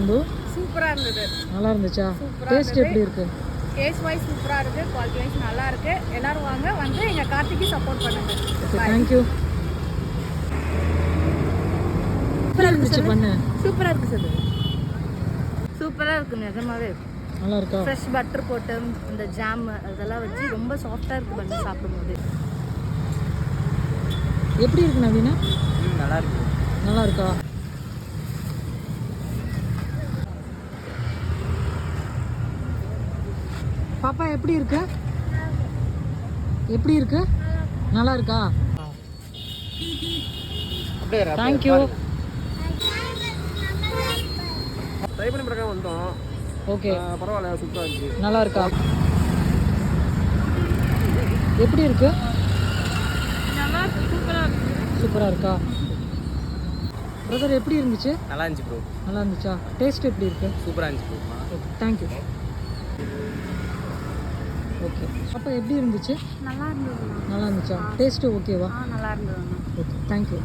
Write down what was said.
சிந்து? சூப்பரா இருந்தது. நல்லா இருந்துச்சா? சூப்பரா டேஸ்ட் இருந்தது. எப்படி இருக்கு? டேஸ்ட் வைஸ் சூப்பரா இருக்கு, குவாலிட்டி வைஸ் நல்லா இருக்கு. எல்லாரும் வாங்க, வந்து எங்க கார்த்திக்கு சப்போர்ட் பண்ணுங்க. Okay, thank you. சூப்பரா இருக்கு பண்ணு. சூப்பரா இருக்கு சார். சூப்பரா இருக்கு நிஜமாவே. நல்லா இருக்கா? ஃப்ரெஷ் பட்டர் போட்டு இந்த ஜாம் அதெல்லாம் வச்சு ரொம்ப சாஃப்டா இருக்கு பண்ணு சாப்பிடும்போது. எப்படி இருக்கு நவீனா? நல்லா இருக்கு. நல்லா இருக்கா? பாப்பா எப்படி இருக்கு? எப்படி இருக்கு? நல்லா இருக்கா? Thank you. ட்ரை பண்ணி பார்க்க வந்தோம். ஓகே, பரவாயில்ல, சூப்பராக இருந்துச்சு. நல்லா இருக்கா? எப்படி இருக்கு? நல்லா இருக்கு, சூப்பரா இருக்கு. சூப்பராக இருக்கா? பிரதர் எப்படி இருந்துச்சு? நல்லா இருந்துச்சு ப்ரோ. நல்லா இருந்துச்சா? டேஸ்ட் எப்படி இருக்கு? சூப்பராக இருந்துச்சு ப்ரோ. Okay, thank you. ஓகே, அப்போ எப்படி இருந்துச்சு? நல்லா இருந்தது. நல்லா இருந்துச்சா? டேஸ்ட்டு ஓகேவா? நல்லா இருந்தது. Okay, thank you.